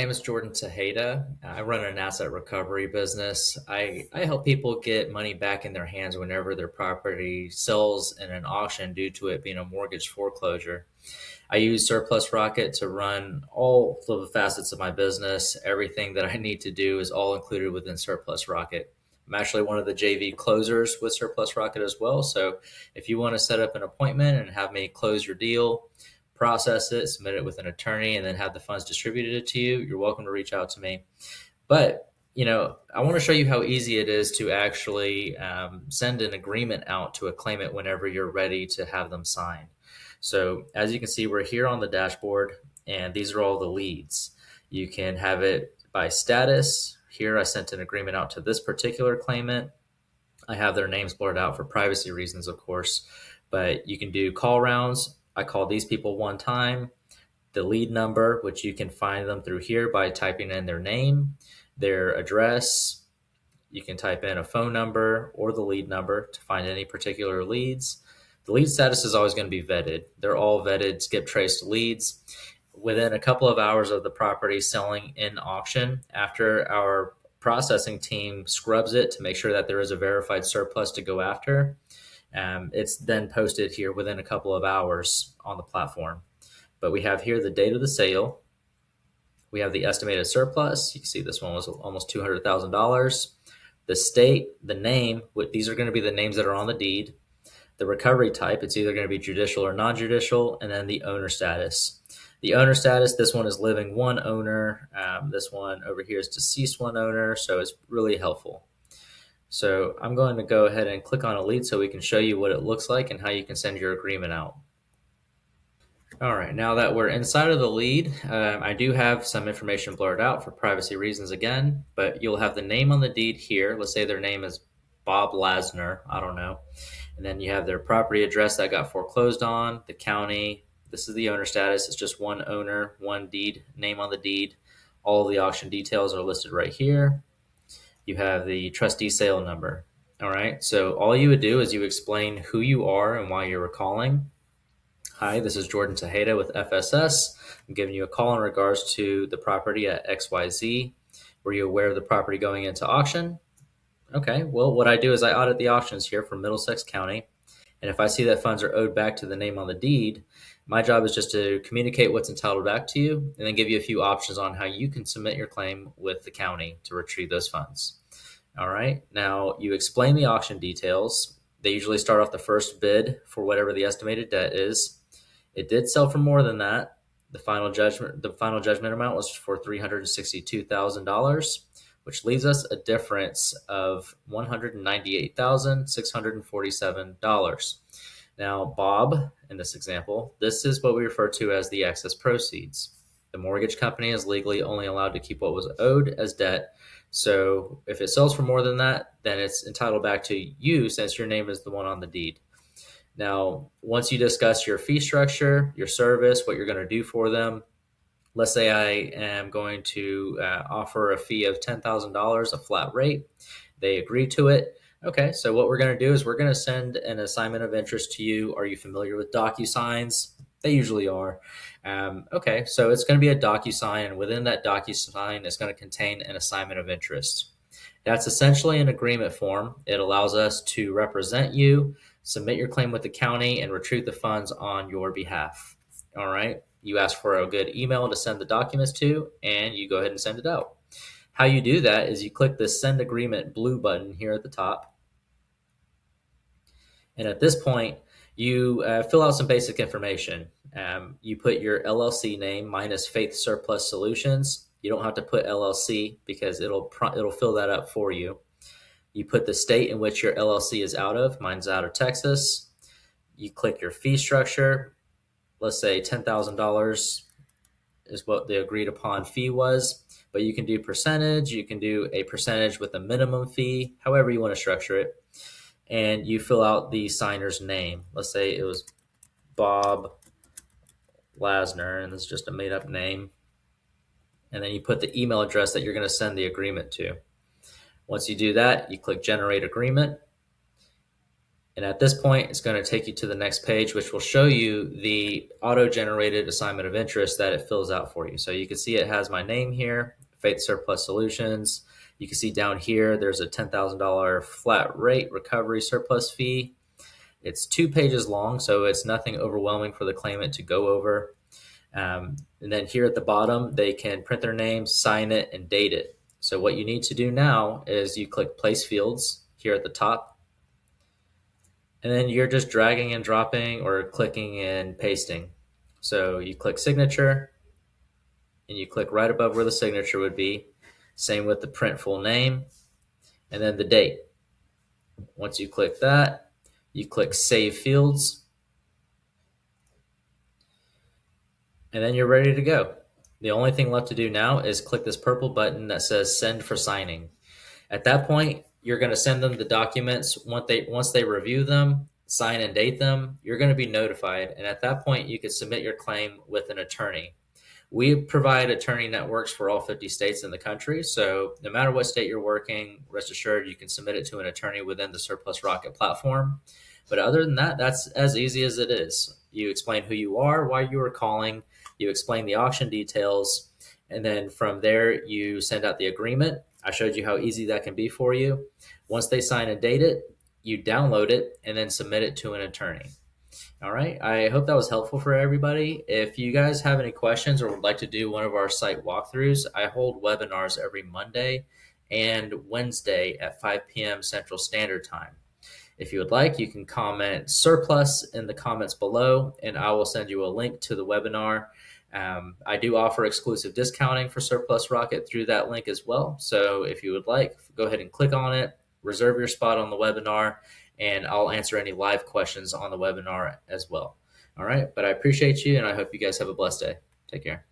name is Jordan Tejeda. I run an asset recovery business. I help people get money back in their hands whenever their property sells in an auction due to it being a mortgage foreclosure. I use Surplus Rocket to run all of the facets of my business. Everything that I need to do is all included within Surplus Rocket. I'm actually one of the JV closers with Surplus Rocket as well. So if you want to set up an appointment and have me close your deal, process it, submit it with an attorney, and then have the funds distributed to you, you're welcome to reach out to me. But I want to show you how easy it is to actually send an agreement out to a claimant whenever you're ready to have them sign. So as you can see, we're here on the dashboard, and these are all the leads. You can have it by status. Here, I sent an agreement out to this particular claimant. I have their names blurred out for privacy reasons, of course, but you can do call rounds. I call these people one time, the lead number, which you can find them through here by typing in their name, their address. You can type in a phone number or the lead number to find any particular leads. The lead status is always going to be vetted. They're all vetted, skip traced leads. Within a couple of hours of the property selling in auction, after our processing team scrubs it to make sure that there is a verified surplus to go after, it's then posted here within a couple of hours on the platform. But we have here the date of the sale. We have the estimated surplus. You can see this one was almost $200,000. The state, the name, these are going to be the names that are on the deed. The recovery type, it's either going to be judicial or non-judicial, and then the owner status. The owner status, this one is living one owner. This one over here is deceased one owner, so it's really helpful. So I'm going to go ahead and click on a lead so we can show you what it looks like and how you can send your agreement out. All right, now that we're inside of the lead, I do have some information blurred out for privacy reasons again, but you'll have the name on the deed here. Let's say their name is Bob Lasner, I don't know. And then you have their property address that got foreclosed on, the county. This is the owner status. It's just one owner, one deed, name on the deed. All of the auction details are listed right here. You have the trustee sale number. All right, so all you would do is you explain who you are and why you're calling. Hi, this is Jordan Tejeda with FSS. I'm giving you a call in regards to the property at XYZ. Were you aware of the property going into auction? Okay, well, what I do is I audit the auctions here for Middlesex County. And if I see that funds are owed back to the name on the deed, my job is just to communicate what's entitled back to you and then give you a few options on how you can submit your claim with the county to retrieve those funds. All right, now you explain the auction details. They usually start off the first bid for whatever the estimated debt is. It did sell for more than that. The final judgment amount was for $362,000, which leaves us a difference of $198,647. Now, Bob, in this example, this is what we refer to as the excess proceeds. The mortgage company is legally only allowed to keep what was owed as debt. So if it sells for more than that, then it's entitled back to you since your name is the one on the deed. Now, once you discuss your fee structure, your service, what you're going to do for them, let's say I am going to offer a fee of $10,000, a flat rate. They agree to it. Okay, so what we're going to do is we're going to send an assignment of interest to you. Are you familiar with DocuSigns? They usually are. Okay, so it's going to be a DocuSign, and within that DocuSign, it's going to contain an assignment of interest. That's essentially an agreement form. It allows us to represent you, submit your claim with the county, and retrieve the funds on your behalf. All right. You ask for a good email to send the documents to, and you go ahead and send it out. How you do that is you click the Send Agreement blue button here at the top. And at this point, you fill out some basic information. You put your LLC name. Mine is Faith Surplus Solutions. You don't have to put LLC because it'll fill that up for you. You put the state in which your LLC is out of. Mine's out of Texas. You click your fee structure. Let's say $10,000 is what the agreed upon fee was, but you can do percentage. You can do a percentage with a minimum fee, however you want to structure it. And you fill out the signer's name. Let's say it was Bob Lasner, and it's just a made up name. And then you put the email address that you're going to send the agreement to. Once you do that, you click Generate Agreement. And at this point, it's going to take you to the next page, which will show you the auto-generated assignment of interest that it fills out for you. So you can see it has my name here, Faith Surplus Solutions. You can see down here, there's a $10,000 flat rate recovery surplus fee. It's 2 pages long, so it's nothing overwhelming for the claimant to go over. And then here at the bottom, they can print their name, sign it, and date it. So what you need to do now is you click Place Fields here at the top, and then you're just dragging and dropping or clicking and pasting. So you click Signature, and you click right above where the signature would be. Same with the print full name, and then the date. Once you click that, you click Save Fields, and then you're ready to go. The only thing left to do now is click this purple button that says Send for Signing. At that point, you're going to send them the documents. Once they review them, sign and date them, you're going to be notified. And at that point, you can submit your claim with an attorney. We provide attorney networks for all 50 states in the country. So no matter what state you're working, rest assured you can submit it to an attorney within the Surplus Rocket platform. But other than that, that's as easy as it is. You explain who you are, why you are calling, you explain the auction details, and then from there, you send out the agreement. I showed you how easy that can be for you. Once they sign and date it, you download it and then submit it to an attorney. All right. I hope that was helpful for everybody. If you guys have any questions or would like to do one of our site walkthroughs, I hold webinars every Monday and Wednesday at 5 p.m. Central Standard Time. If you would like, you can comment surplus in the comments below, and I will send you a link to the webinar. I do offer exclusive discounting for Surplus Rocket through that link as well. So if you would like, go ahead and click on it, reserve your spot on the webinar, and I'll answer any live questions on the webinar as well. All right, but I appreciate you, and I hope you guys have a blessed day. Take care.